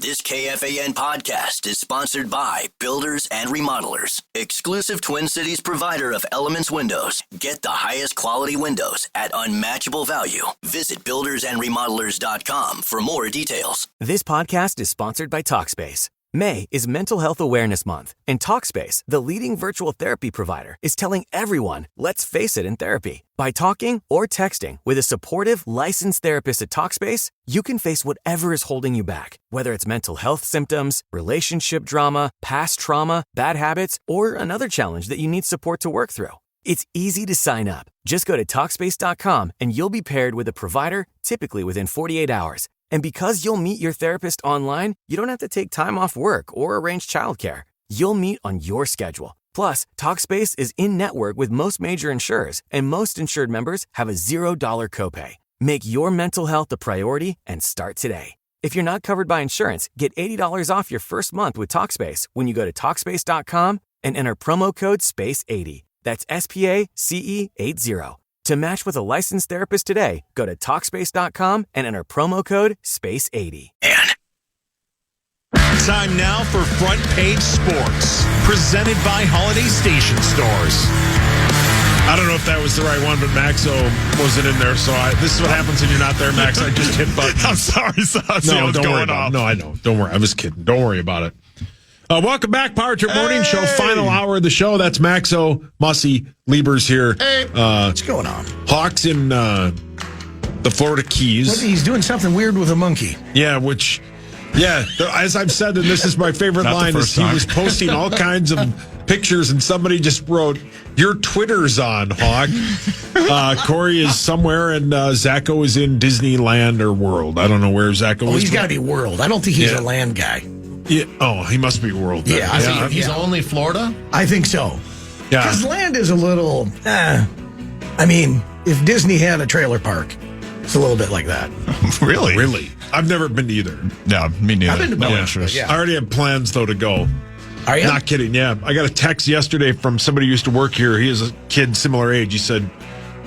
This KFAN podcast is sponsored by Builders and Remodelers, exclusive Twin Cities provider of Elements Windows. Get the highest quality windows at unmatchable value. Visit buildersandremodelers.com for more details. This podcast is sponsored by Talkspace. May is Mental Health Awareness Month, and Talkspace, the leading virtual therapy provider, is telling everyone, let's face it in therapy. By talking or texting with a supportive, licensed therapist at Talkspace, you can face whatever is holding you back, whether it's mental health symptoms, relationship drama, past trauma, bad habits, or another challenge that you need support to work through. It's easy to sign up. Just go to Talkspace.com and you'll be paired with a provider, typically within 48 hours. And because you'll meet your therapist online, you don't have to take time off work or arrange childcare. You'll meet on your schedule. Plus, Talkspace is in-network with most major insurers, and most insured members have a $0 copay. Make your mental health a priority and start today. If you're not covered by insurance, get $80 off your first month with Talkspace when you go to Talkspace.com and enter promo code SPACE80. That's SPACE80. To match with a licensed therapist today, go to Talkspace.com and enter promo code SPACE80. Time now for Front Page Sports, presented by Holiday Station Stores. I don't know if that was the right one, but Maxo wasn't in there, so this is what happens when you're not there, Max. I just hit buttons. I'm sorry, No, don't worry about it. No, I know. Don't worry. I was kidding. Don't worry about it. Welcome back, Power Trip Morning Show, final hour of the show. That's Maxo, Mussy, Liebers here. Hey, what's going on? Hawks in the Florida Keys. He's doing something weird with a monkey. Yeah, as I've said, and this is my favorite line, is he was posting all kinds of pictures, and somebody just wrote, "Your Twitter's on, Hawk." Corey is somewhere, and Zacho is in Disneyland or World. I don't know where Zacho is. He's got to be World. I don't think he's a land guy. Yeah. Oh, he must be World. Then. Yeah, I think he's only Florida? I think so. Yeah. Because land is a little, I mean, if Disney had a trailer park, it's a little bit like that. Really? I've never been to either. Yeah, me neither. I've been to no both. interest. Yeah. I already have plans, though, to go. Are you? Not kidding, yeah. I got a text yesterday from somebody who used to work here. He is a kid similar age. He said,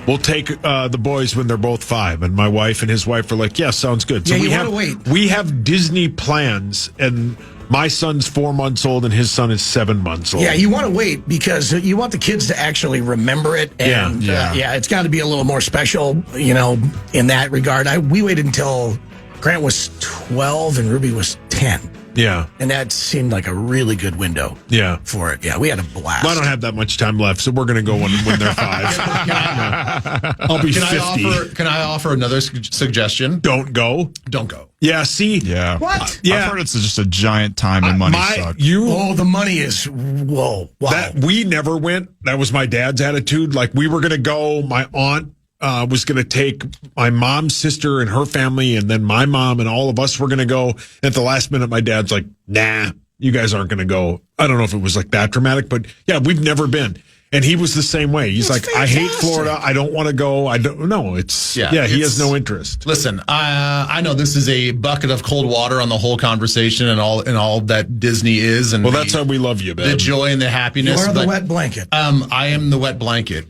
we'll take the boys when they're both 5. And my wife and his wife are like, yeah, sounds good. So you want to wait. We have Disney plans, and my son's 4 months old and his son is 7 months old. Yeah, you want to wait because you want the kids to actually remember it. And it's got to be a little more special, in that regard. We waited until Grant was 12 and Ruby was 10. Yeah. And that seemed like a really good window for it. Yeah, we had a blast. Well, I don't have that much time left, so we're going to go when they're 5. I'll be 50. Can I offer another suggestion? Don't go. Yeah, see? Yeah. What? I've heard it's just a giant time and money suck. The money is, whoa. Wow. That we never went. That was my dad's attitude. Like, we were going to go. My aunt was going to take my mom's sister and her family, and then my mom and all of us were going to go. At the last minute, my dad's like, nah, you guys aren't going to go. I don't know if it was like that dramatic, but yeah, we've never been. And he was the same way. He's like, fantastic. I hate Florida. I don't want to go. I don't know. He has no interest. Listen, I know this is a bucket of cold water on the whole conversation and all that Disney is. And that's how we love you, man. The joy and the happiness. You are the wet blanket. I am the wet blanket.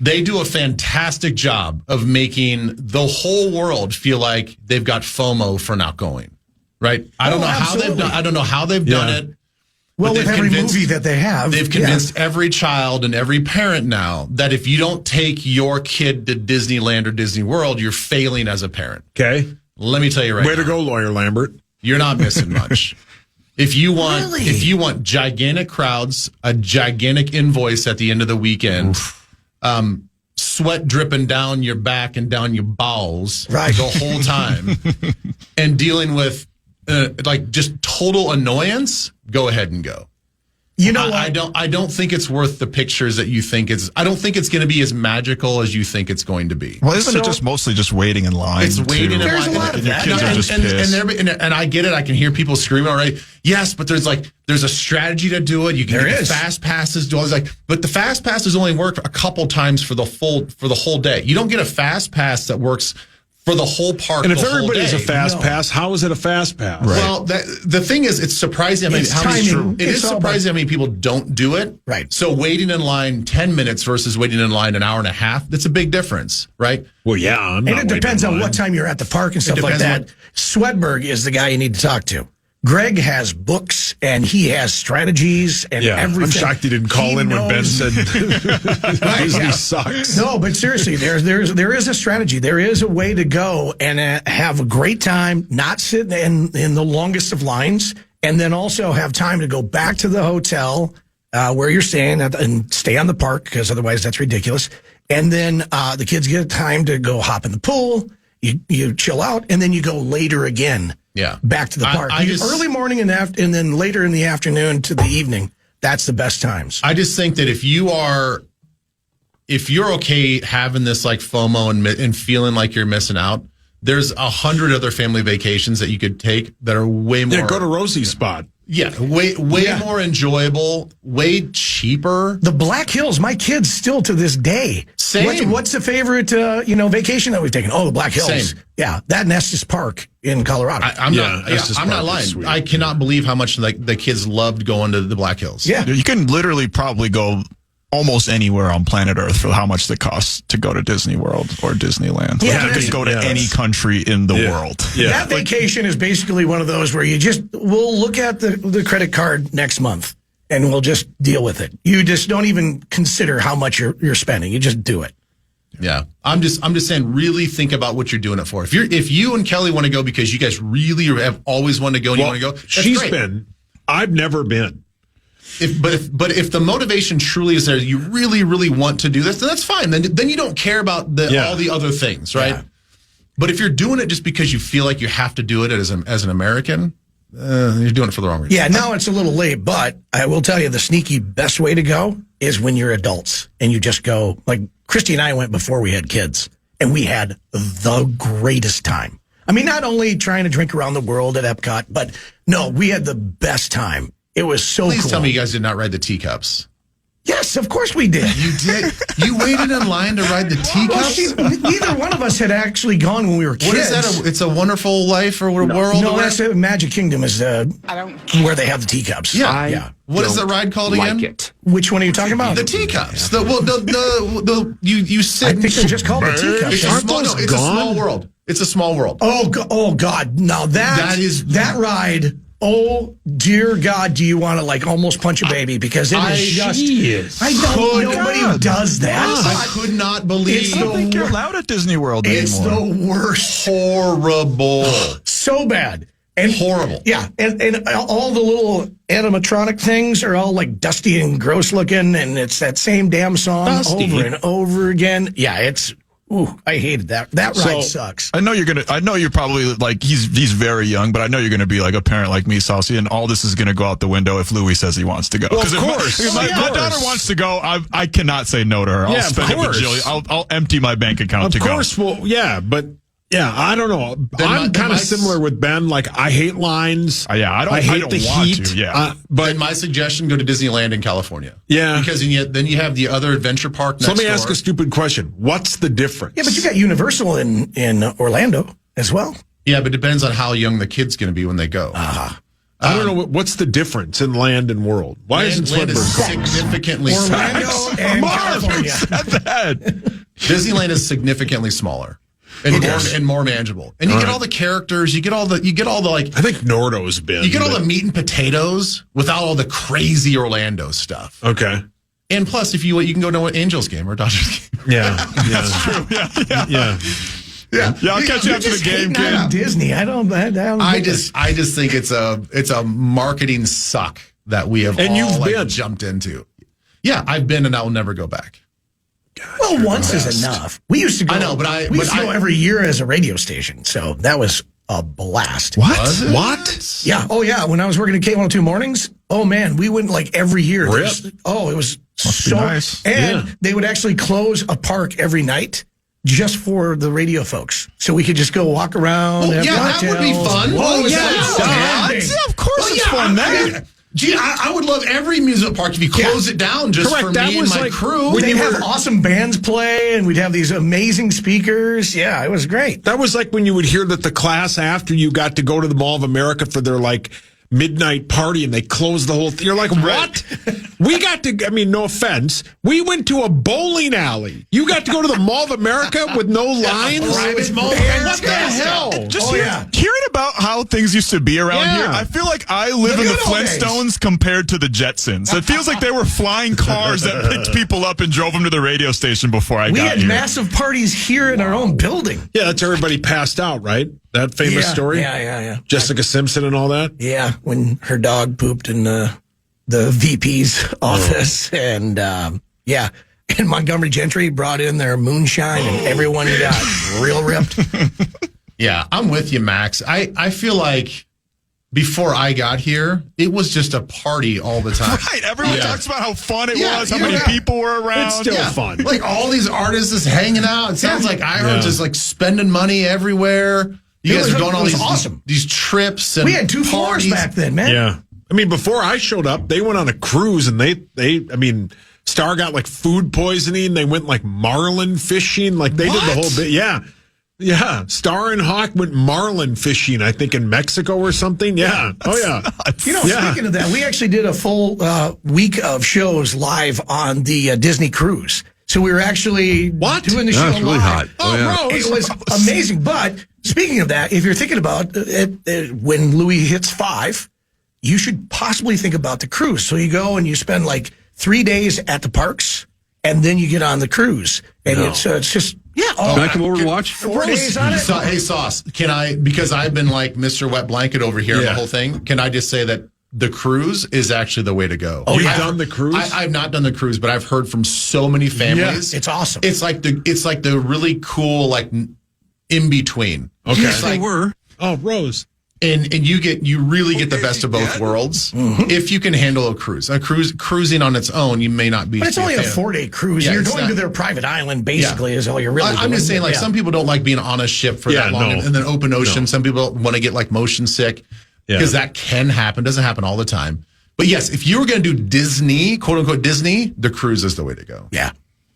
They do a fantastic job of making the whole world feel like they've got FOMO for not going. Right? I don't know how they've done it. Well, with every movie that they have. They've convinced every child and every parent now that if you don't take your kid to Disneyland or Disney World, you're failing as a parent. Okay. Let me tell you right now. Way to go, Lawyer Lambert. You're not missing much. If you want gigantic crowds, a gigantic invoice at the end of the weekend, sweat dripping down your back and down your bowels the whole time, and dealing with just total annoyance, go ahead and go. You know what? I don't think it's worth the pictures that you think it's. I don't think it's going to be as magical as you think it's going to be. Well, isn't it just mostly just waiting in line? It's waiting in line. There's a lot of that. Your kids are just pissed. And I get it. I can hear people screaming already. Yes, but there's a strategy to do it. You can get the fast passes. But the fast passes only work a couple times for the whole day. You don't get a fast pass that works for the whole park. And if the whole everybody has a day. fast pass, how is it a fast pass? Well, the thing is, it's surprising how many people don't do it. Right. So waiting in line 10 minutes versus waiting in line an hour and a half, that's a big difference, right? Well, yeah. And it depends on what time you're at the park and stuff like that. Swedberg is the guy you need to talk to. Greg has books and he has strategies and everything. I'm shocked he didn't call in when Ben said Disney sucks. No, but seriously, there is a strategy. There is a way to go and have a great time, not sit in the longest of lines, and then also have time to go back to the hotel where you're staying and stay on the park, because otherwise that's ridiculous. And then the kids get time to go hop in the pool, you chill out, and then you go later again. Yeah, back to the park. Early morning and then later in the afternoon to the evening. That's the best times. I just think that if you're okay having this like FOMO and feeling like you're missing out, there's 100 other family vacations that you could take that are way more. Yeah, go to Rosie's spot. Yeah, way more enjoyable, way cheaper. The Black Hills, my kids still to this day. Same. What's the favorite vacation that we've taken? Oh, the Black Hills. Same. Yeah, that and Estes Park in Colorado. I'm not lying. I cannot believe how much the kids loved going to the Black Hills. Yeah, you can literally probably go almost anywhere on planet Earth for how much it costs to go to Disney World or Disneyland. Yeah, you can go to any country in the world. Yeah. That vacation is basically one of those where we'll look at the credit card next month and we'll just deal with it. You just don't even consider how much you're spending. You just do it. Yeah. I'm just saying, really think about what you're doing it for. If you and Kelly want to go because you guys really have always wanted to go and you want to go, that's great. I've never been. But if the motivation truly is there, you really, really want to do this, then that's fine. Then you don't care about all the other things, right? Yeah. But if you're doing it just because you feel like you have to do it as an American, you're doing it for the wrong reason. Yeah, now it's a little late, but I will tell you the sneaky best way to go is when you're adults and you just go, like Christy and I went before we had kids, and we had the greatest time. I mean, not only trying to drink around the world at Epcot, but no, we had the best time. It was so cool. Please tell me you guys did not ride the teacups. Yes, of course we did. You did? You waited in line to ride the teacups? Well, neither one of us had actually gone when we were kids. What is that? It's a Wonderful Life or world? No, that's Magic Kingdom is where they have the teacups. Yeah. What is the ride called again? Which one are you talking about? The teacups. You sit. I think they're just called the teacups. It's a small world. It's a small world. Oh God! Now that ride. Oh, dear God, do you want to almost punch a baby? Because it is just... I don't know. Nobody does that. I could not believe... I don't think you're allowed at Disney World anymore. It's the worst. Horrible. So bad. And horrible. Yeah. And all the little animatronic things are all dusty and gross looking, and it's that same damn song over and over again. Yeah, it's... Ooh, I hated that. That ride sucks. I know you're probably he's very young, but I know you're gonna be like a parent like me, Saucy, and all this is gonna go out the window if Louis says he wants to go. Well, of course. If my daughter wants to go, I cannot say no to her. I'll spend it with Jilly. I'll empty my bank account to go. Of course, well, yeah, but I don't know. I'm kind of similar with Ben. I hate lines. I hate the heat. But my suggestion: go to Disneyland in California. Yeah, because then you have the other adventure park next door. So let me ask a stupid question: what's the difference? Yeah, but you got Universal in Orlando as well. Yeah, but it depends on how young the kid's going to be when they go. I don't know what's the difference in land and world. Why isn't Land is significantly Orlando and California? Disneyland is significantly smaller. And more manageable. And you get all the characters, you get all the I think Nordo's been. You get all the meat and potatoes without all the crazy Orlando stuff. Okay. And plus, if you can go to an Angels game or Dodgers game. Yeah. That's true. Yeah, I'll catch you after the game, kid. Disney. I just think it's a marketing suck that we have all jumped into. Yeah, I've been and I will never go back. Well, once is enough. We used to go. I know, but we used to go every year as a radio station, so that was a blast. What? Yeah. Oh, yeah. When I was working at K102 Mornings, oh man, we went every year. Rip. It was Must so be nice. And they would actually close a park every night just for the radio folks, so we could just go walk around. That would be fun. Of course it's fun. Gee, I would love every music park if you close it down just for me and my crew. We'd have awesome bands play, and we'd have these amazing speakers. Yeah, it was great. That was like when you would hear that the class after you got to go to the Mall of America for their midnight party and they closed the whole thing. You're like, what? We got to, no offense, we went to a bowling alley. You got to go to the Mall of America with no lines? What the hell? Just hearing about how things used to be around here, I feel like I live in the Flintstones compared to the Jetsons. It feels like they were flying cars that picked people up and drove them to the radio station before I got here. We had massive parties here in our own building. Yeah, that's everybody passed out, right? That famous story? Yeah. Jessica Simpson and all that? Yeah, when her dog pooped in the VP's office. And, and Montgomery Gentry brought in their moonshine, and everyone got real ripped. Yeah, I'm with you, Max. I feel like before I got here, it was just a party all the time. Right, everyone talks about how fun it was, how many people were around. It's still fun. Like all these artists just hanging out. It sounds like iHeart just like spending money everywhere. You guys are going on these trips. And we had 2 floors back then, man. Yeah. Before I showed up, they went on a cruise and Star got like food poisoning. They went like marlin fishing. Like they did the whole bit. Yeah. Yeah. Star and Hawk went marlin fishing, I think in Mexico or something. Yeah. Oh, yeah. Speaking of that, we actually did a full week of shows live on the Disney cruise. So we were actually doing the show live. Really hot. Bro, it was amazing. But speaking of that, if you're thinking about when Louis hits 5, you should possibly think about the cruise. So you go and you spend like 3 days at the parks, and then you get on the cruise. And it's just, can I come over to watch? 4 days on it. Hey, Sauce, can I, because I've been like Mr. Wet Blanket over here, the whole thing, can I just say that the cruise is actually the way to go? Oh, you've done the cruise? I've not done the cruise, but I've heard from so many families. Yeah, it's awesome. It's like the really cool, like, in between. Okay. Yes, they were. Oh, Rose. And you really get the best of both worlds if you can handle a cruise. Cruising on its own, you may not be. But it's only a 4-day cruise. You're going to their private island, basically, is all you're really doing. I'm just saying, like, some people don't like being on a ship for that long. And then open ocean. Some people want to get, like, motion sick because that can happen. Doesn't happen all the time. But, yes, if you were going to do Disney, quote-unquote Disney, the cruise is the way to go. Yeah.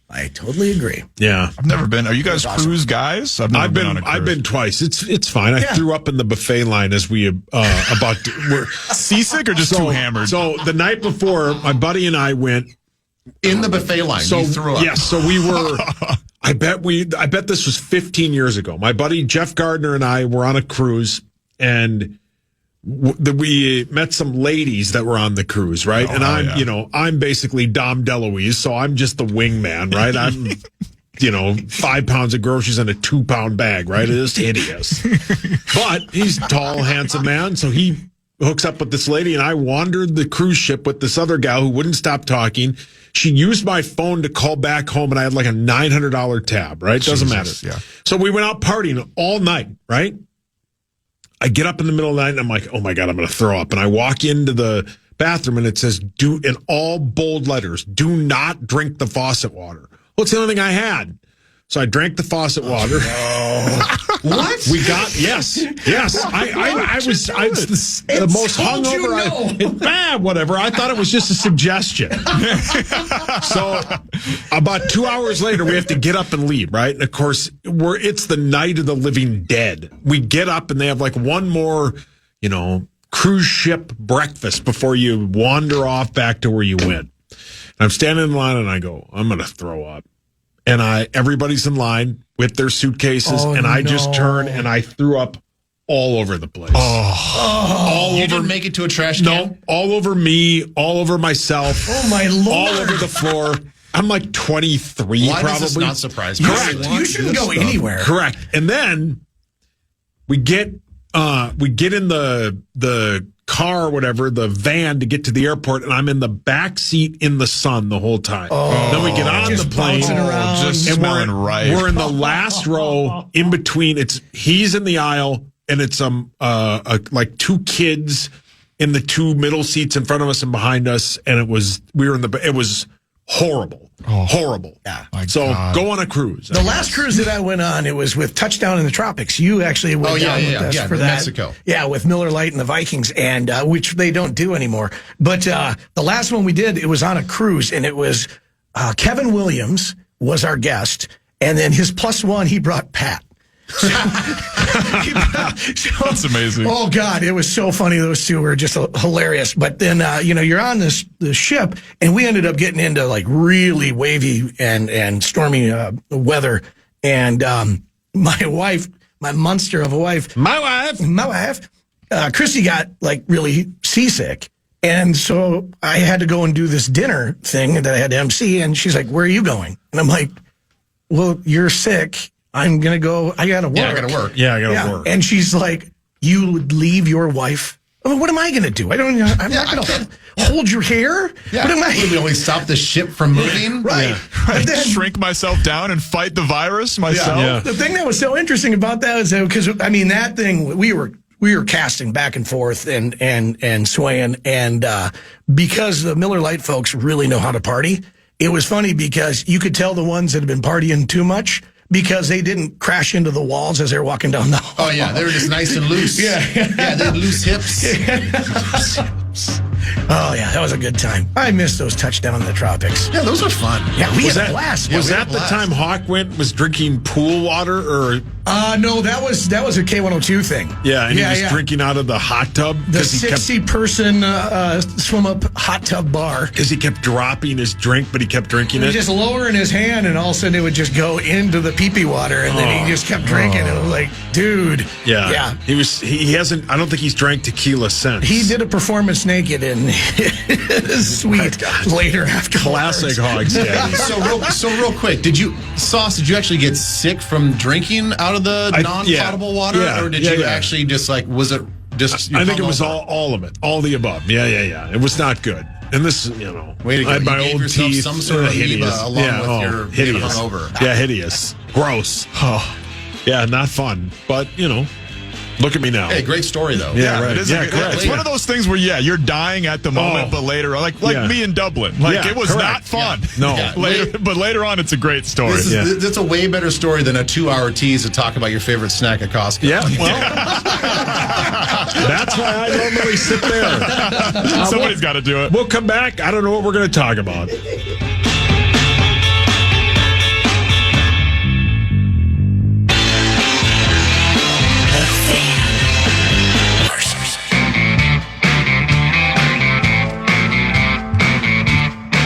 I totally agree. Yeah. I've never been. Are you guys cruise guys? I've been on a cruise. I've been twice. It's fine. I threw up in the buffet line as we were seasick or just too hammered. So the night before, my buddy and I went in the buffet line. So you threw up. Yes. So we were. I bet this was 15 years ago. My buddy Jeff Gardner and I were on a cruise, and we met some ladies that were on the cruise, right? And I'm basically Dom DeLuise, so I'm just the wingman, right? I'm, 5 pounds of groceries in a 2-pound bag, right? It is hideous. But he's a tall, handsome man, so he hooks up with this lady, and I wandered the cruise ship with this other gal who wouldn't stop talking. She used my phone to call back home, and I had like a $900 tab, right? Doesn't matter. Yeah. So we went out partying all night, right? I get up in the middle of the night and I'm like, oh my God, I'm going to throw up. And I walk into the bathroom and it says, in all bold letters, do not drink the faucet water. Well, it's the only thing I had. So I drank the faucet water. What? We got, yes. I was the most hungover. Whatever. I thought it was just a suggestion. So about 2 hours later, we have to get up and leave, right? And of course, it's the night of the living dead. We get up and they have like one more, cruise ship breakfast before you wander off back to where you went. And I'm standing in line and I go, I'm going to throw up. And everybody's in line with their suitcases, and I just turned and I threw up all over the place. You didn't make it to a trash can? No, all over me, all over myself. Oh, my Lord. All over the floor. I'm like 23, Why probably. Does this not surprise me? Correct. You shouldn't go anywhere. Correct. And then we get in the car or whatever, the van to get to the airport, and I'm in the back seat in the sun the whole time. Then we get on the plane, just and smelling right. We're in the last row in between. He's in the aisle, and it's like 2 kids in the 2 middle seats in front of us and behind us, and it was horrible. Horrible. Yeah. So go on a cruise. The last cruise that I went on, it was with Touchdown in the Tropics. You actually went down with us for that. Mexico. Yeah, with Miller Lite and the Vikings, and which they don't do anymore. But the last one we did, it was on a cruise, and it was Kevin Williams was our guest, and then his plus one, he brought Pat. That's amazing. Oh God, it was so funny. Those two were just hilarious. But then you're on the ship, and we ended up getting into like really wavy and stormy weather. And my wife, my monster of a wife, Christy got like really seasick. And so I had to go and do this dinner thing that I had to MC. And she's like, "Where are you going?" And I'm like, "Well, you're sick. I'm going to go. I got to work." Yeah, I got to work. Yeah, I got to work. And she's like, "You would leave your wife? I mean, what am I going to do? I'm not going to hold your hair. Yeah. What am I? We only stop the ship from moving. Right. Right. But then, Shrink myself down and fight the virus myself. Yeah. the thing that was so interesting about that is that, because I mean, that thing, we were casting back and forth and swaying. And because the Miller Lite folks really know how to party, it was funny because you could tell the ones that had been partying too much because they didn't crash into the walls as they were walking down the hall. Oh, yeah. They were just nice and loose. Yeah. Yeah, they had loose hips. Oh, yeah, that was a good time. I missed those Touchdown in the Tropics. Yeah, those were fun. Yeah, we had a blast. Was we had that a the blast. time Hawk was drinking pool water, or No, that was a K102 thing. and he was drinking out of the hot tub The 60-person swim-up hot tub bar. because he kept dropping his drink, but he kept drinking He was it. just lowering his hand, and all of a sudden it would just go into the pee-pee water, and then he just kept drinking. And it was like, dude. Yeah. He hasn't. I don't think he's drank tequila since. He did a performance naked in his suite later after. Classic Hogs Daddy. So real quick, did you actually get sick from drinking out of the non-potable water? Yeah. Or did you actually just like, was it just... I think it was all of it. All the above. Yeah. It was not good. And this, Way to go. I had You my gave old yourself teeth. some sort of amoeba hideous. along with your being hideous. hungover. Yeah, hideous. Gross. Oh. Yeah, not fun. But, look at me now. Hey, great story, though. Yeah, right. It is it's one of those things where, you're dying at the moment, but later, like me in Dublin. It was not fun. Yeah. No. Yeah. But later on, it's a great story. That's a way better story than a 2-hour tease to talk about your favorite snack at Costco. Yeah, well, that's why I normally sit there. Somebody's got to do it. We'll come back. I don't know what we're going to talk about.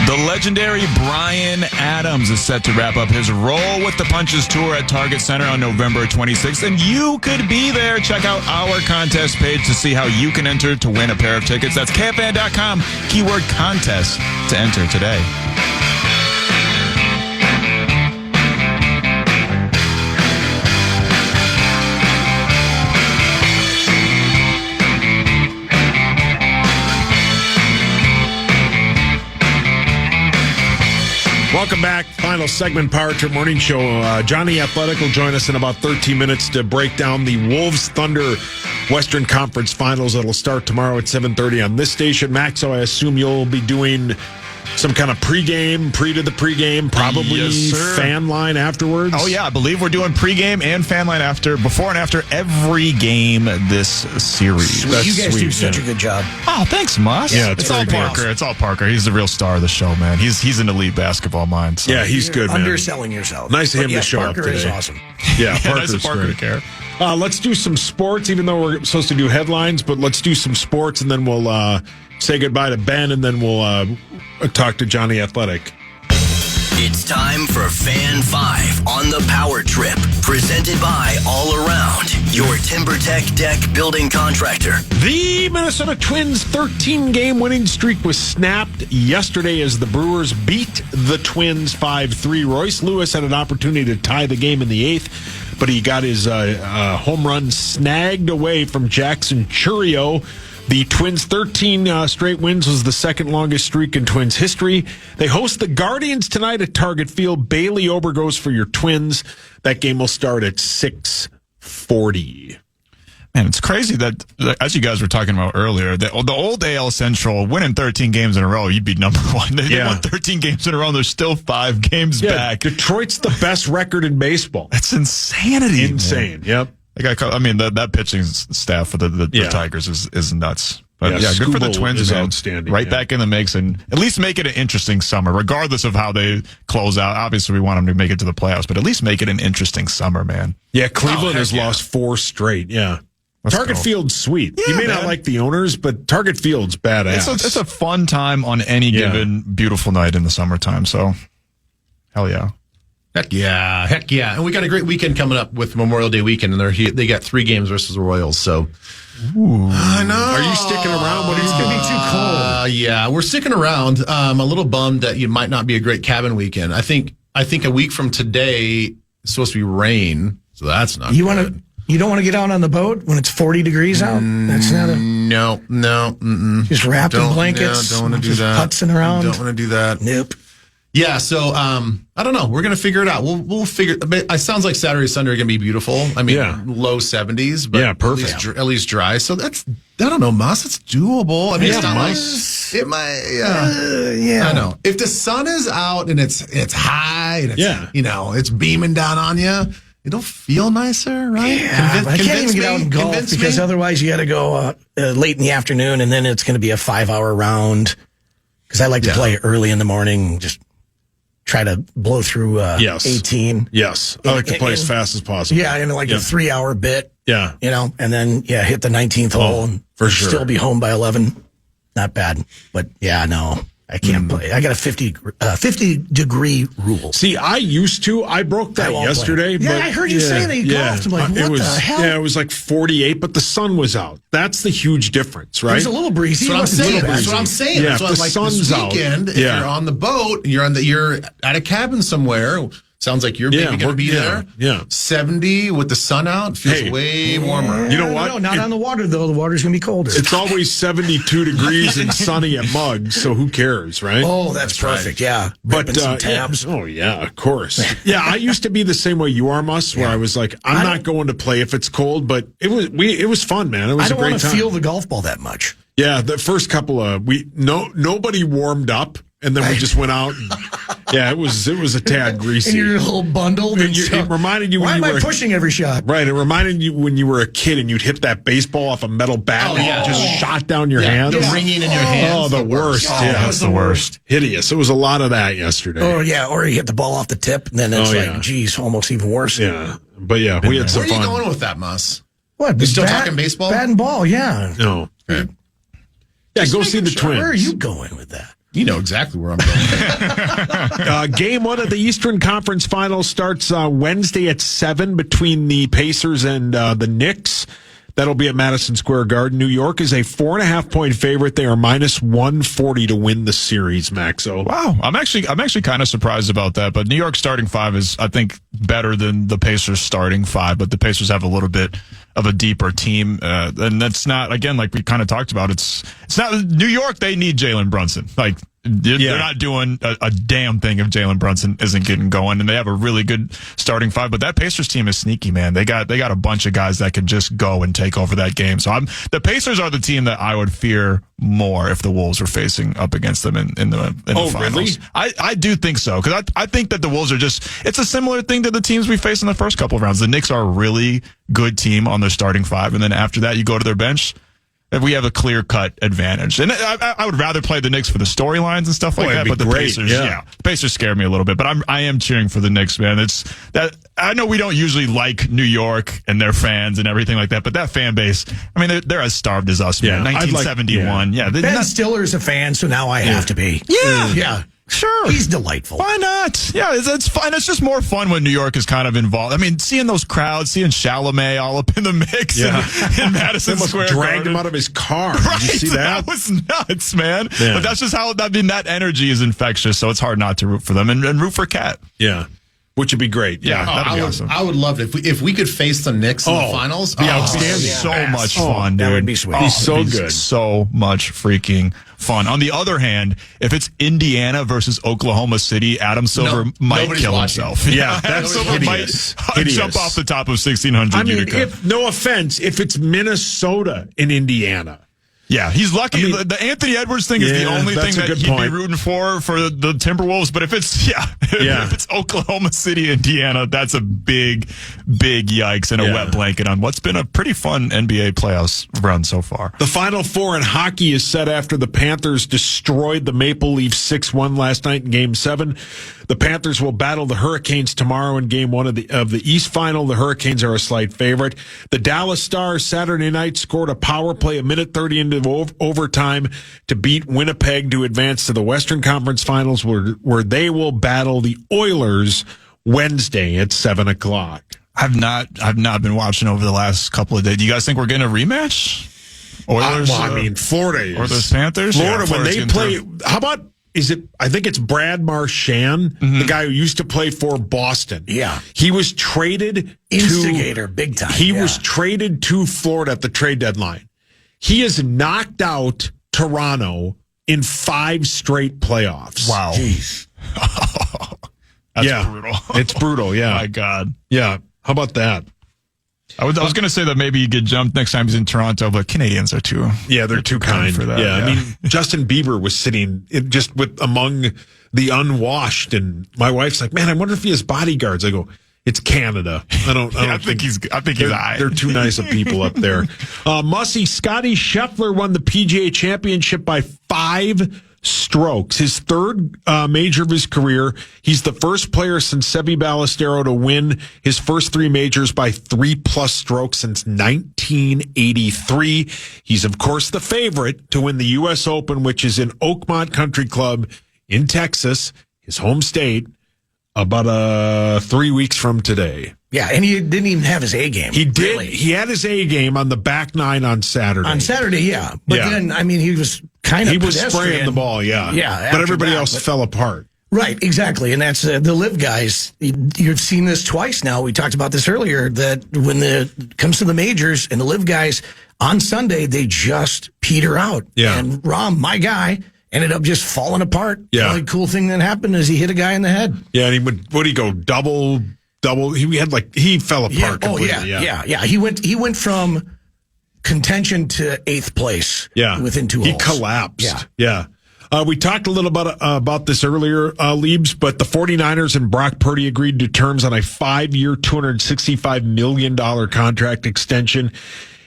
The legendary Bryan Adams is set to wrap up his Roll with the Punches tour at Target Center on November 26th, and you could be there. Check out our contest page to see how you can enter to win a pair of tickets. That's KFAN.com, keyword contest to enter today. Welcome back. Final segment, Power Trip Morning Show. Johnny Athletic will join us in about 13 minutes to break down the Wolves Thunder Western Conference Finals. That'll start tomorrow at 7:30 on this station. Max, so I assume you'll be doing some kind of pre to the pregame, probably fan line afterwards. Oh yeah, I believe we're doing pregame and fan line before and after every game this series. You guys do such a good job. Oh, thanks, Moss. Yeah, it's all Parker. It's all Parker. He's the real star of the show, man. He's an elite basketball mind. So. Yeah, he's good, man. Underselling yourself. Nice of him to show Parker up today. is awesome. Yeah, Nice Parker's of Parker great. to care. Let's do some sports, even though we're supposed to do headlines, but let's do some sports, and then we'll say goodbye to Ben, and then we'll talk to Johnny Athletic. It's time for Fan 5 on the Power Trip, presented by All Around, your TimberTech deck building contractor. The Minnesota Twins' 13-game winning streak was snapped yesterday as the Brewers beat the Twins 5-3. Royce Lewis had an opportunity to tie the game in the eighth, but he got his home run snagged away from Jackson Chourio. The Twins' 13 straight wins was the second longest streak in Twins history. They host the Guardians tonight at Target Field. Bailey Ober goes for your Twins. That game will start at 6:40. Man, it's crazy that, as you guys were talking about earlier, the old AL Central, winning 13 games in a row, you'd be number one. They won 13 games in a row, and they're still 5 games back. Detroit's the best record in baseball. That's insanity. Insane, yep. I mean, that pitching staff for the Tigers is nuts. But good for the Twins. Is man. outstanding. Right back in the mix, and at least make it an interesting summer, regardless of how they close out. Obviously, we want them to make it to the playoffs, but at least make it an interesting summer, man. Yeah, Cleveland has lost 4 straight. Yeah. Target Field's sweet. Yeah, you may not like the owners, but Target Field's badass. It's a fun time on any given beautiful night in the summertime. So, hell yeah. Heck yeah. And we got a great weekend coming up with Memorial Day weekend, and they got 3 games versus the Royals, so. Ooh. I know. Are you sticking around? What is going to be too cold? Yeah, we're sticking around. I'm a little bummed that it might not be a great cabin weekend. I think a week from today it's supposed to be rain, so that's not good. You don't want to get out on the boat when it's 40 degrees out? That's not a... No. Just wrapped in blankets? Don't want to do that. Putzing around? Don't want to do that. Nope. Yeah, so I don't know. We're gonna figure it out. We'll figure. It sounds like Saturday, Sunday are gonna be beautiful. I mean, low 70s, but perfect. At least dry. So that's I don't know, Moss. It's doable. I mean, it's not like it might. Yeah, I know. If the sun is out and it's high and it's it's beaming down on you, it'll feel nicer, right? Yeah, I can't even get out and golf because otherwise you got to go late in the afternoon, and then it's going to be a 5-hour round. Because I like to play early in the morning, just try to blow through 18. Yes. I like to play as fast as possible. Yeah, in like a 3-hour bit. Yeah. And then, hit the 19th hole and still be home by 11. Not bad. But, no, I can't play. I got a 50-degree rule. See, I broke that yesterday. But I heard you say that you golfed. I'm like, what the hell? Yeah, it was like 48, but the sun was out. That's the huge difference, right? It was a little breezy. That's what I'm saying. Yeah, That's what the like sun's this weekend, out. if you're on the boat, you're at a cabin somewhere. Sounds like you're maybe going to be there. Yeah. 70 with the sun out feels way warmer. You know what? No, not on the water, though. The water's going to be colder. It's always 72 degrees and sunny at Muggs, so who cares, right? Oh, that's perfect. Right. Yeah. But some tabs. Oh, yeah, of course. Yeah, I used to be the same way you are, Mus, where I was like, I'm not going to play if it's cold, but it was fun, man. It was a great time. I don't want to feel the golf ball that much. Yeah, the first couple of nobody warmed up. And then we just went out. And, it was a tad greasy. And you're a little bundled. It reminded you why am I pushing every shot? Right. It reminded you when you were a kid and you'd hit that baseball off a metal bat and just shot down your hands. The ringing in your hands. Oh, the worst. Yeah, that's the worst. Hideous. It was a lot of that yesterday. Oh, yeah. Or you hit the ball off the tip, and then it's geez, almost even worse. Yeah. But we had some fun. Where are you going with that, Mus? What? You still talking baseball? Bat and ball, yeah. No. Okay. Yeah, go see the Twins. Where are you going with that? You know exactly where I'm going. Game 1 of the Eastern Conference Finals starts Wednesday at 7 between the Pacers and the Knicks. That'll be at Madison Square Garden. New York is a 4.5-point favorite. They are minus 140 to win the series, Maxo. Wow, I'm actually kind of surprised about that. But New York's starting 5 is, I think, better than the Pacers' starting 5. But the Pacers have a little bit of a deeper team, and that's not, again, like we kind of talked about. It's not New York. They need Jalen Brunson. Like they're not doing a damn thing if Jalen Brunson isn't getting going, and they have a really good starting 5. But that Pacers team is sneaky, man. They got a bunch of guys that can just go and take over that game. So the Pacers are the team that I would fear more if the Wolves were facing up against them in the finals. Really? I do think so, because I think that the Wolves are it's a similar thing to the teams we faced in the first couple of rounds. The Knicks are a really good team on their starting 5, and then after that you go to their bench. We have a clear-cut advantage. And I would rather play the Knicks for the storylines and stuff like that, but the Pacers, the Pacers scare me a little bit. But I am cheering for the Knicks, man. It's that I know we don't usually like New York and their fans and everything like that, but that fan base, I mean, they're as starved as us, man. 1971. Ben Stiller's a fan, so now I have to be. Yeah. Sure. He's delightful. Why not? Yeah, it's fun. It's just more fun when New York is kind of involved. I mean, seeing those crowds, seeing Chalamet all up in the mix in Madison Square Garden. Dragged him out of his car. Right? Did you see that? That was nuts, man. Yeah. But that's just how, that energy is infectious, so it's hard not to root for them and root for Cat. Yeah. which would be great. Yeah, that'd be awesome. I would love it if we could face the Knicks in the finals. Be outstanding. So much fun, dude. That would be sweet. Be so good. So much freaking fun. On the other hand, if it's Indiana versus Oklahoma City, Adam Silver might kill himself. Yeah, Adam that's Silver hideous. might jump off the top of 1600 I mean, Utica. no offense, if it's Minnesota in Indiana. Yeah, he's lucky. The Anthony Edwards thing is the only thing that he'd be rooting for the Timberwolves. But if it's if it's Oklahoma City, Indiana, that's a big yikes and a wet blanket on what's been a pretty fun NBA playoffs run so far. The Final Four in hockey is set after the Panthers destroyed the Maple Leafs 6-1 last night in Game 7. The Panthers will battle the Hurricanes tomorrow in Game 1 of the East Final. The Hurricanes are a slight favorite. The Dallas Stars Saturday night scored a power play a minute 30 into overtime to beat Winnipeg to advance to the Western Conference Finals, where they will battle the Oilers Wednesday at 7:00. I've not been watching over the last couple of days. Do you guys think we're getting a rematch? Oilers? Florida or those Panthers. Florida when they play. How about? I think it's Brad Marchand, the guy who used to play for Boston. Yeah. He was traded Instigator, big time. He was traded to Florida at the trade deadline. He has knocked out Toronto in 5 straight playoffs. Wow. Jeez. That's brutal. It's brutal, yeah. My God. Yeah. How about that? I was going to say that maybe you get jumped next time he's in Toronto, but Canadians are too. Yeah, they're too kind for that. Yeah, I mean, Justin Bieber was sitting just among the unwashed, and my wife's like, "Man, I wonder if he has bodyguards." I go, "It's Canada. I don't think he's they're too nice of people up there." Scotty Scheffler won the PGA Championship by 5 strokes. His third major of his career. He's the first player since Seve Ballesteros to win his first 3 majors by 3+ strokes since 1983. He's, of course, the favorite to win the U.S. Open, which is in Oakmont Country Club in Texas, his home state, about 3 weeks from today. Yeah, and he didn't even have his A game. He did. Really. He had his A game on the back 9 on Saturday. On Saturday, yeah. But then, I mean, he was kind of spraying the ball, yeah. Yeah. But everybody else fell apart. Right, exactly. And that's the live guys. You've seen this twice now. We talked about this earlier, that when it comes to the majors and the live guys, on Sunday, they just peter out. Yeah. And Rahm, my guy, ended up just falling apart. Yeah. The only cool thing that happened is he hit a guy in the head. Yeah, and would he go double? He fell apart completely. Yeah. He went from contention to 8th place. Yeah. Within 2 He holes. collapsed. Yeah. We talked a little about this earlier, Liebs, but the 49ers and Brock Purdy agreed to terms on a 5-year, $265 million contract extension.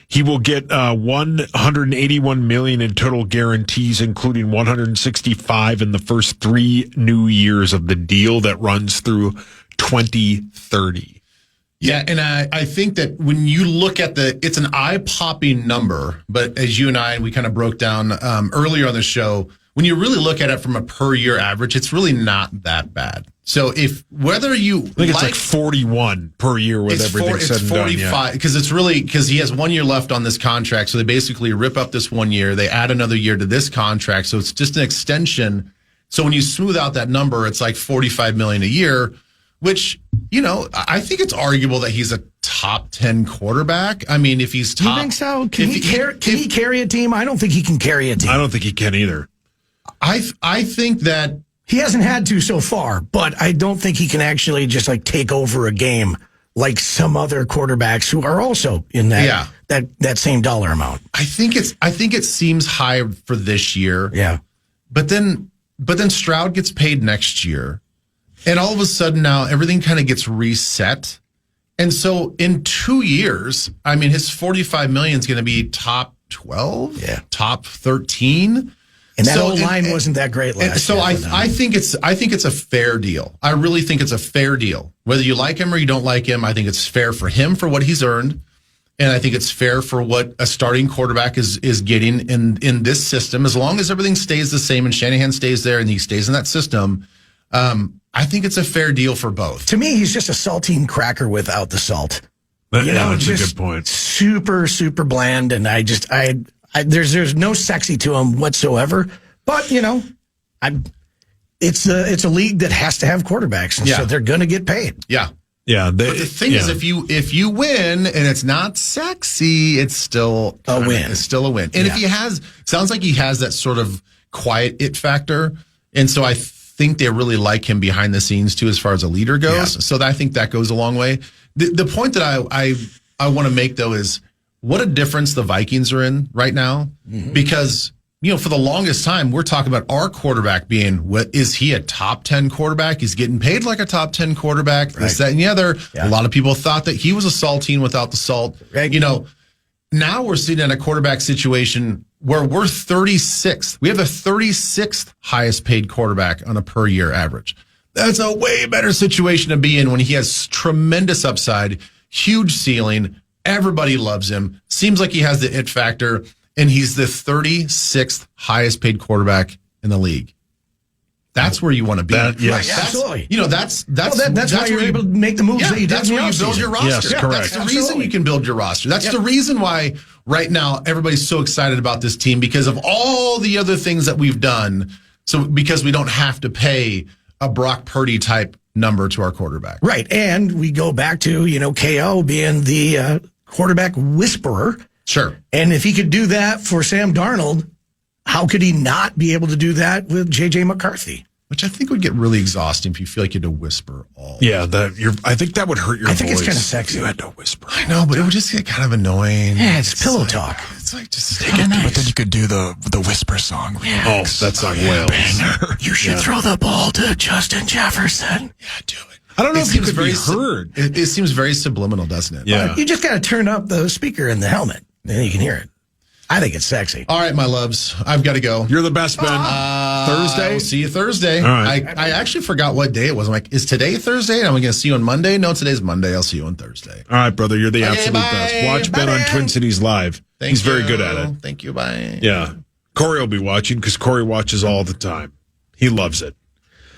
He will get $181 million in total guarantees, including $165 in the first 3 new years of the deal that runs through 2030. Yeah, and I think that when you look at it's an eye-popping number, but as you and we kind of broke down earlier on the show, when you really look at it from a per-year average, it's really not that bad. So whether you I think it's like 41 per year with everything said and done. It's 45 because he has 1 year left on this contract. So they basically rip up this 1 year. They add another year to this contract. So it's just an extension. So when you smooth out that number, it's like $45 million a year, which, I think it's arguable that he's a top 10 quarterback. I mean, if he's top. You think so? Can he carry a team? I don't think he can carry a team. I don't think he can either. I think that he hasn't had to so far, but I don't think he can actually just take over a game like some other quarterbacks who are also in that same dollar amount. I think it seems high for this year. Yeah. But then Stroud gets paid next year. And all of a sudden now everything kind of gets reset. And so in 2 years, I mean, his $45 million is going to be top 12, top 13. And that old line wasn't that great last year. So I think it's a fair deal. I really think it's a fair deal. Whether you like him or you don't like him, I think it's fair for him for what he's earned. And I think it's fair for what a starting quarterback is getting in this system. As long as everything stays the same and Shanahan stays there and he stays in that system, I think it's a fair deal for both. To me, he's just a saltine cracker without the salt. That's a good point. Super, super bland. And there's no sexy to him whatsoever. But, it's a league that has to have quarterbacks, and so they're going to get paid. Yeah. Yeah. But the thing is, if you win and it's not sexy, it's still a win. It's still a win. And if sounds like he has that sort of quiet it factor. And so I think they really like him behind the scenes too, as far as a leader goes. Yeah. So I think that goes a long way. The point that I want to make though is what a difference the Vikings are in right now, because for the longest time, we're talking about our quarterback being, is he a top 10 quarterback? He's getting paid like a top 10 quarterback, this, that, and the other. Yeah. A lot of people thought that he was a saltine without the salt. Right. Now we're sitting in a quarterback situation where we're 36th. We have the 36th highest paid quarterback on a per year average. That's a way better situation to be in when he has tremendous upside, huge ceiling. Everybody loves him. Seems like he has the it factor. And he's the 36th highest paid quarterback in the league. That's where you want to be. Yes, absolutely. That's why you're able to make the moves that you did. That's where you build your roster. Yes, correct. That's the reason you can build your roster. That's the reason why right now everybody's so excited about this team, because of all the other things that we've done. So because we don't have to pay a Brock Purdy type number to our quarterback. Right. And we go back to, KO being the quarterback whisperer. Sure. And if he could do that for Sam Darnold, how could he not be able to do that with J.J. McCarthy? Which I think would get really exhausting if you feel like you had to whisper all. Yeah, I think that would hurt your voice. I think it's kind of sexy. You had to whisper. I know, but it would just get kind of annoying. Yeah, it's pillow talk. It's like just take it. Nice. But then you could do the whisper song. Oh, that song will. You should throw the ball to Justin Jefferson. Yeah, do it. I don't know if you could be heard. It seems very subliminal, doesn't it? Yeah. You just got to turn up the speaker in the helmet, and you can hear it. I think it's sexy. All right, my loves. I've got to go. You're the best, Ben. Thursday? We'll see you Thursday. All right. I actually forgot what day it was. I'm like, is today Thursday? And I'm going to see you on Monday? No, today's Monday. I'll see you on Thursday. All right, brother. You're the absolute best. Watch Ben on Twin Cities Live. He's very good at it. Thank you. Bye. Yeah. Corey will be watching because Corey watches all the time. He loves it.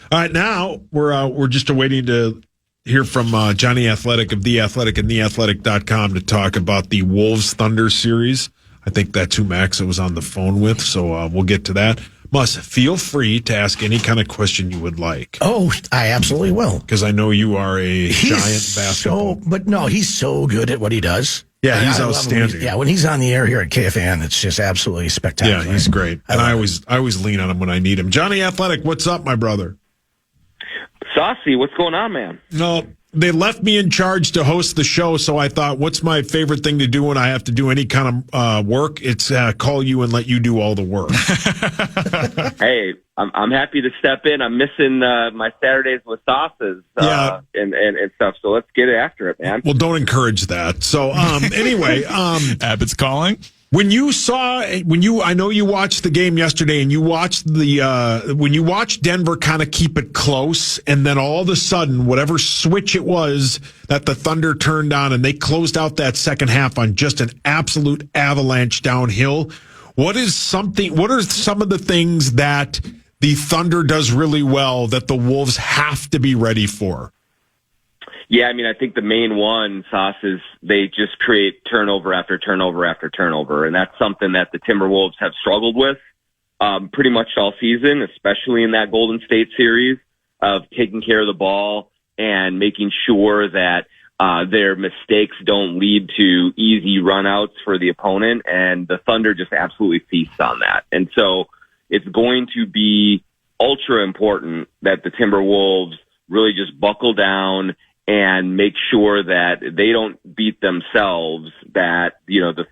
All right, now we're just awaiting to hear from Johnny Athletic of The Athletic and TheAthletic.com to talk about the Wolves Thunder series. I think that's who Max was on the phone with, so we'll get to that. Feel free to ask any kind of question you would like. Oh, I absolutely will. Because I know you are a giant basketball. He's so good at what he does. Yeah, he's outstanding. When he's on the air here at KFAN, it's just absolutely spectacular. Yeah, he's great. And I always lean on him when I need him. Johnny Athletic, what's up, my brother? Saucy, what's going on, man? No, they left me in charge to host the show, so I thought, what's my favorite thing to do when I have to do any kind of work? It's call you and let you do all the work. Hey, I'm happy to step in. I'm missing my Saturdays with sauces and stuff, so let's get after it, man. Well, don't encourage that. So anyway. Abbott's calling. I know you watched the game yesterday, and you watched when you watched Denver kind of keep it close, and then all of a sudden, whatever switch it was that the Thunder turned on, and they closed out that second half on just an absolute avalanche downhill. What are some of the things that the Thunder does really well that the Wolves have to be ready for? Yeah, I mean, I think the main one, Sauce, is they just create turnover after turnover after turnover, and that's something that the Timberwolves have struggled with pretty much all season, especially in that Golden State series, of taking care of the ball and making sure that their mistakes don't lead to easy runouts for the opponent, and the Thunder just absolutely feasts on that. And so it's going to be ultra important that the Timberwolves really just buckle down and make sure that they don't beat themselves, that,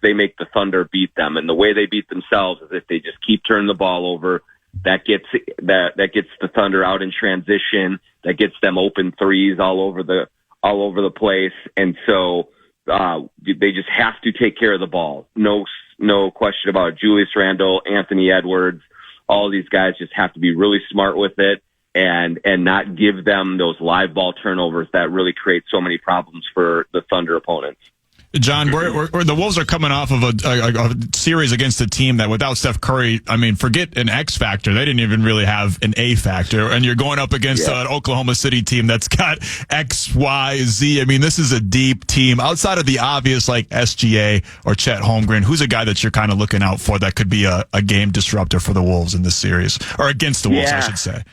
they make the Thunder beat them. And the way they beat themselves is if they just keep turning the ball over. That gets the Thunder out in transition. That gets them open threes all over the place. And so they just have to take care of the ball. No question about it. Julius Randle, Anthony Edwards, all these guys just have to be really smart with it. And not give them those live ball turnovers that really create so many problems for the Thunder opponents. John, the Wolves are coming off of a series against a team that without Steph Curry, I mean, forget an X factor. They didn't even really have an A factor. And you're going up against an Oklahoma City team that's got X, Y, Z. I mean, this is a deep team. Outside of the obvious like SGA or Chet Holmgren, who's a guy that you're kind of looking out for that could be a game disruptor for the Wolves in this series? Or against the Wolves, I should say.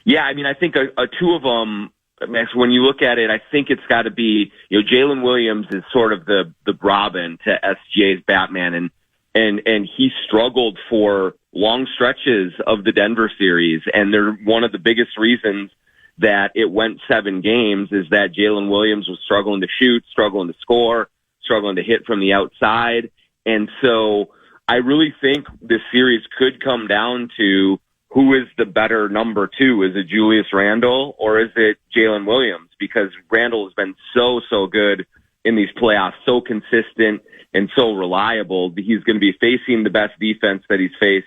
Yeah, I mean, I think two of them, Max, when you look at it, I think it's got to be, Jalen Williams is sort of the Robin to SGA's Batman, and he struggled for long stretches of the Denver series, and they're one of the biggest reasons that it went 7 games is that Jalen Williams was struggling to shoot, struggling to score, struggling to hit from the outside. And so I really think this series could come down to who is the better number 2. Is it Julius Randle or is it Jalen Williams? Because Randle has been so good in these playoffs, so consistent and so reliable. He's going to be facing the best defense that he's faced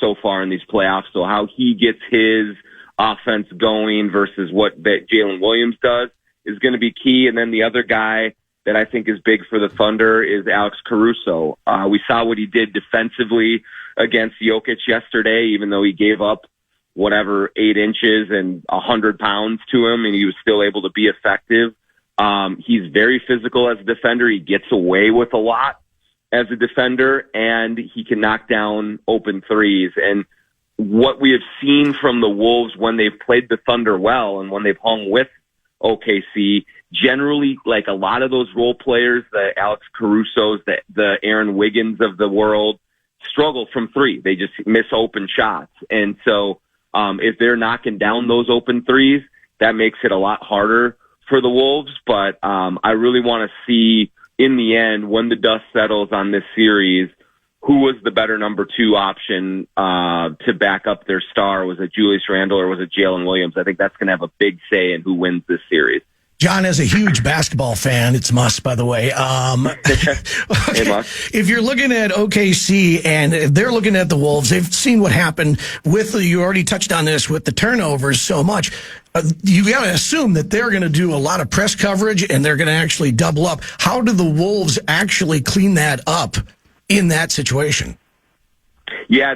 so far in these playoffs. So how he gets his offense going versus what that Jalen Williams does is going to be key. And then the other guy that I think is big for the Thunder is Alex Caruso. We saw what he did defensively against Jokic yesterday, even though he gave up 8 inches and 100 pounds to him, and he was still able to be effective. He's very physical as a defender. He gets away with a lot as a defender, and he can knock down open threes. And what we have seen from the Wolves when they've played the Thunder well and when they've hung with OKC, generally, like a lot of those role players, the Alex Carusos, the Aaron Wiggins of the world, struggle from 3. They just miss open shots. And so if they're knocking down those open threes, that makes it a lot harder for the Wolves. But I really want to see in the end, when the dust settles on this series, who was the better number 2 option to back up their star? Was it Julius Randle or was it Jalen Williams? I think that's going to have a big say in who wins this series. John, as a huge basketball fan, it's must, by the way. Okay. If you're looking at OKC and if they're looking at the Wolves, they've seen what happened with you already touched on this with the turnovers so much. You got to assume that they're going to do a lot of press coverage and they're going to actually double up. How do the Wolves actually clean that up in that situation? Yeah,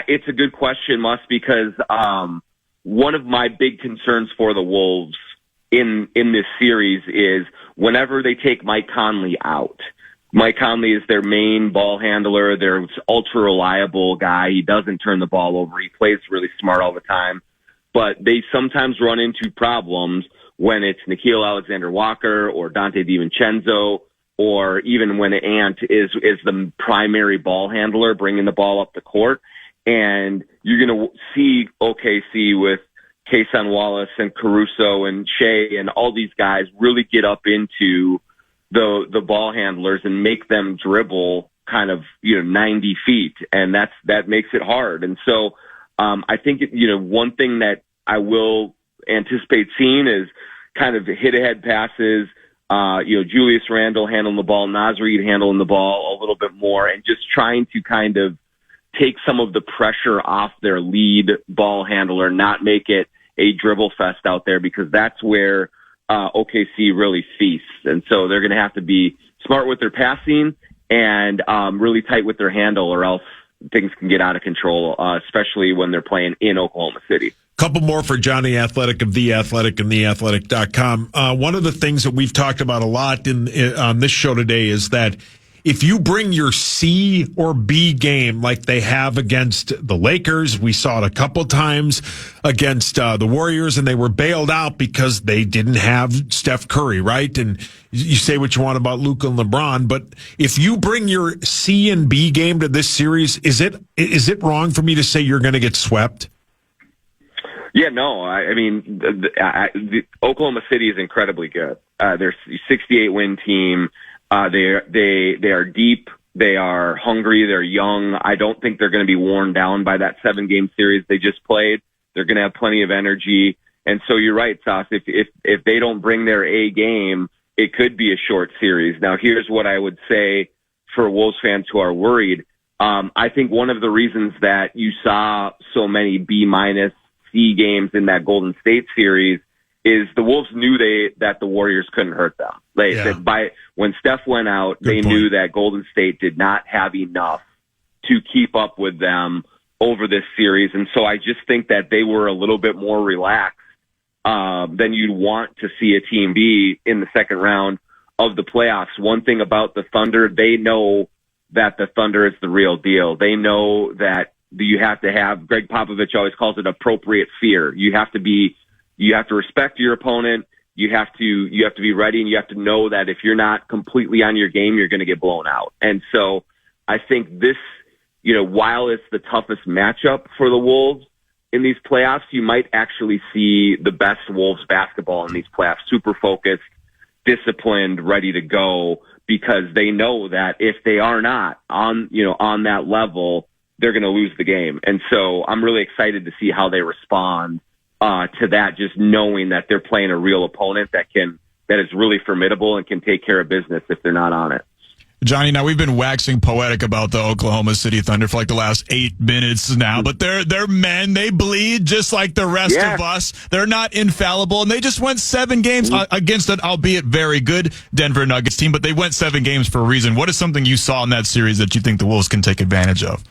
it's a good question, Musk, because one of my big concerns for the Wolves in this series is whenever they take Mike Conley out. Mike Conley is their main ball handler, their ultra reliable guy. He doesn't turn the ball over. He plays really smart all the time. But they sometimes run into problems when it's Nickeil Alexander-Walker or Dante DiVincenzo, or even when Ant is the primary ball handler bringing the ball up the court. And you're going to see OKC with Kayson Wallace and Caruso and Shea and all these guys really get up into the ball handlers and make them dribble kind of 90 feet, and that makes it hard. And so I think one thing that I will anticipate seeing is kind of hit ahead passes. Julius Randle handling the ball, Naz Reid handling the ball a little bit more, and just trying to kind of take some of the pressure off their lead ball handler, not make it a dribble fest out there, because that's where OKC really feasts. And so they're going to have to be smart with their passing and really tight with their handle, or else things can get out of control, especially when they're playing in Oklahoma City. Couple more for Johnny Athletic of The Athletic and theathletic.com. One of the things that we've talked about a lot on this show today is that if you bring your C or B game like they have against the Lakers, we saw it a couple times against the Warriors, and they were bailed out because they didn't have Steph Curry, right? And you say what you want about Luka and LeBron, but if you bring your C and B game to this series, is it wrong for me to say you're going to get swept? Yeah, no. I mean, the Oklahoma City is incredibly good. They're a 68-win team. They are deep. They are hungry. They're young. I don't think they're going to be worn down by that 7-game series they just played. They're going to have plenty of energy. And so you're right, Sauce. If they don't bring their A game, it could be a short series. Now, here's what I would say for Wolves fans who are worried. I think one of the reasons that you saw so many B- C games in that Golden State series is the Wolves knew that the Warriors couldn't hurt them. When Steph went out, they knew that Golden State did not have enough to keep up with them over this series. And so I just think that they were a little bit more relaxed than you'd want to see a team be in the second round of the playoffs. One thing about the Thunder, they know that the Thunder is the real deal. They know that you have to have, Greg Popovich always calls it appropriate fear. You have to respect your opponent. You have to be ready, and you have to know that if you're not completely on your game, you're going to get blown out. And so I think this, while it's the toughest matchup for the Wolves in these playoffs, you might actually see the best Wolves basketball in these playoffs, super focused, disciplined, ready to go, because they know that if they are not on that level, they're going to lose the game. And so I'm really excited to see how they respond to that, just knowing that they're playing a real opponent that is really formidable and can take care of business if they're not on it. Johnny, now we've been waxing poetic about the Oklahoma City Thunder for like the last 8 minutes now, but they're men. They bleed just like the rest of us. They're not infallible, and they just went 7 games against an albeit very good Denver Nuggets team, but they went 7 games for a reason. What is something you saw in that series that you think the Wolves can take advantage of?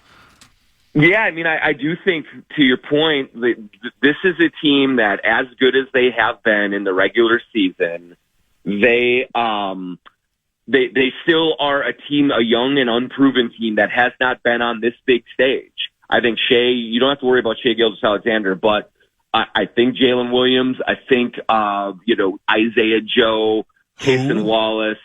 Yeah, I mean, I do think, to your point, this is a team that, as good as they have been in the regular season, they still are a team, a young and unproven team that has not been on this big stage. I think you don't have to worry about Shai Gilgeous-Alexander, but I think Jalen Williams, I think, Isaiah Joe, Cason Wallace,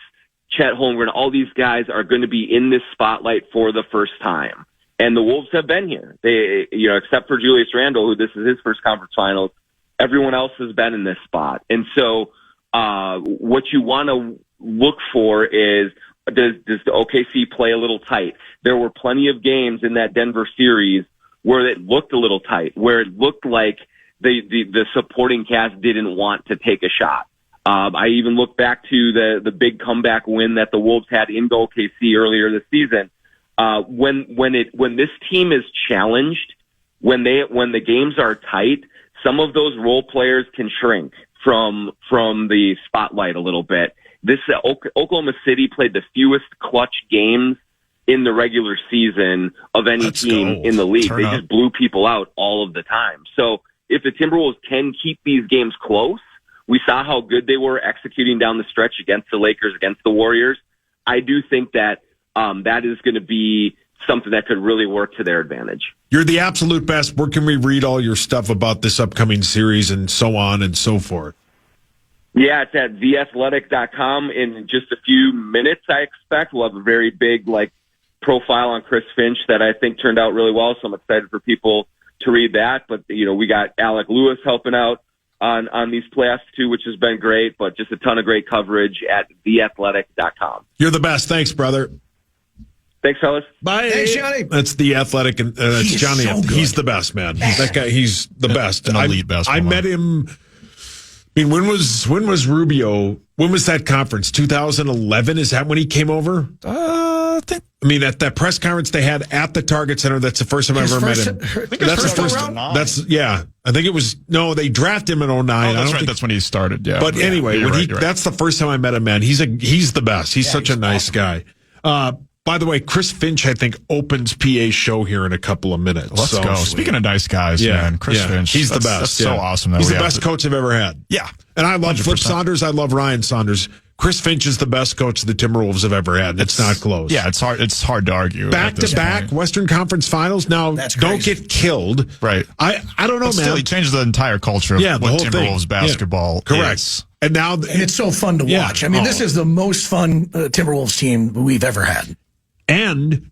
Chet Holmgren, all these guys are going to be in this spotlight for the first time. And the Wolves have been here. They, except for Julius Randle, who this is his first conference finals, everyone else has been in this spot. And so, what you want to look for is, does the OKC play a little tight? There were plenty of games in that Denver series where it looked a little tight, where it looked like the supporting cast didn't want to take a shot. I even look back to the big comeback win that the Wolves had in OKC earlier this season. When this team is challenged, when the games are tight, some of those role players can shrink from the spotlight a little bit. This Oklahoma City played the fewest clutch games in the regular season of any team in the league. They just blew people out all of the time. So if the Timberwolves can keep these games close, we saw how good they were executing down the stretch against the Lakers, against the Warriors. I do think that that is going to be something that could really work to their advantage. You're the absolute best. Where can we read all your stuff about this upcoming series and so on and so forth? Yeah, it's at theathletic.com. In just a few minutes, I expect. We'll have a very big profile on Chris Finch that I think turned out really well, so I'm excited for people to read that. But, we got Alec Lewis helping out on these playoffs too, which has been great, but just a ton of great coverage at theathletic.com. You're the best. Thanks, brother. Thanks, fellas. Bye. Thanks, Johnny. That's The Athletic, and that's Johnny. So he's the best, man. That guy, he's the best. An elite basketball. I met him. I mean, when was Rubio? When was that conference? 2011? Is that when he came over? At that press conference they had at the Target Center, that's the first time I ever met him. That's the first. I think it was. No, they drafted him in 2009. That's right. That's when he started. Yeah. But anyway, that's the first time I met him, man. He's the best. He's such a nice guy. By the way, Chris Finch, I think, opens PA's show here in a couple of minutes. Let's go. Speaking of nice guys, man, Chris Finch. He's the best. That's so awesome. He's the best coach I've ever had. Yeah. And I love 100%. Flip Saunders. I love Ryan Saunders. Chris Finch is the best coach the Timberwolves have ever had. It's not close. Yeah, it's hard to argue. Back-to-back Western Conference Finals. Now, don't get killed. Right. I don't know, man. Still, he changed the entire culture of what Timberwolves basketball Correct. is. And now and it's so fun to watch. I mean, this is the most fun Timberwolves team we've ever had. And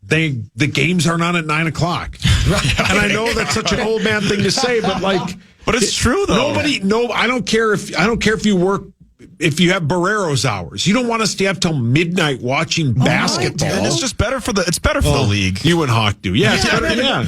the games aren't on at 9:00. Right. And I know that's such an old man thing to say, but it's true though. I don't care if you work. If you have Barrero's hours, you don't want us to have till midnight watching basketball. And it's just better for the league. You and Hawk do. Yeah,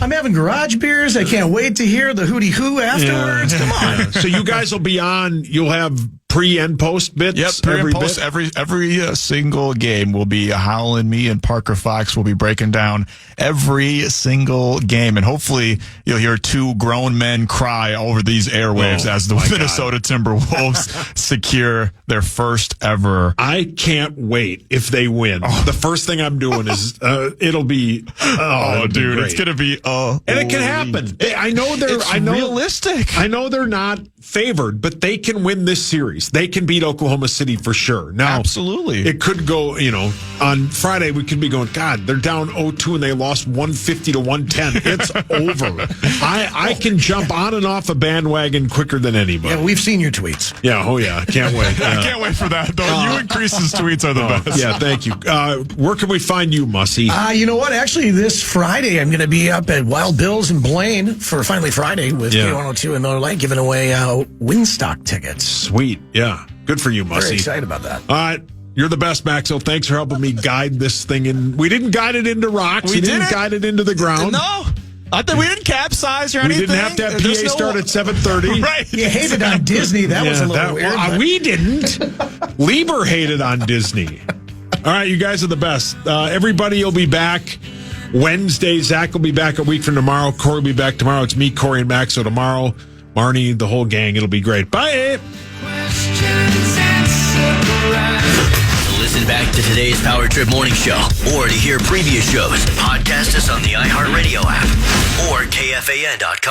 I'm having garage beers. I can't wait to hear the hootie hoo afterwards. Come on. Yeah. So you guys will be on. You'll have pre and post bits. Yep, pre and post. Every single game will be Howell and me and Parker Fox will be breaking down every single game, and hopefully you'll hear two grown men cry over these airwaves as the Minnesota Timberwolves secure their first ever. I can't wait if they win. The first thing I'm doing is it'll be dude, it's gonna be and it can happen. I know they're realistic. I know they're not favored, but they can win this series. They can beat Oklahoma City for sure. Now, absolutely. It could go, on Friday we could be going, God, they're down 0-2 and they lost 150 to 110. It's over. I can jump on and off a bandwagon quicker than anybody. Yeah, we've seen your tweets. Yeah, can't wait. Yeah. I can't wait for that, though. You and Chris's tweets are the best. Yeah, thank you. Where can we find you, Mussy? You know what? Actually, this Friday, I'm going to be up at Wild Bill's in Blaine for Finally Friday with K102 and Miller Lite, giving away Windstock tickets. Sweet. Yeah. Good for you, Mussy. Very excited about that. All right. You're the best, Maxo. Thanks for helping me guide this thing in. We didn't guide it into rocks. We didn't guide it into the ground. No. I thought we didn't capsize or anything. We didn't have to have PA start at 7:30. Right. You hated on Disney. That was a little weird. We didn't. Lieber hated on Disney. All right, you guys are the best. Everybody will be back Wednesday. Zach will be back a week from tomorrow. Corey will be back tomorrow. It's me, Corey, and Maxo tomorrow. Marnie, the whole gang. It'll be great. Bye. To listen back to today's Power Trip Morning Show or to hear previous shows, podcast us on the iHeartRadio app or KFAN.com.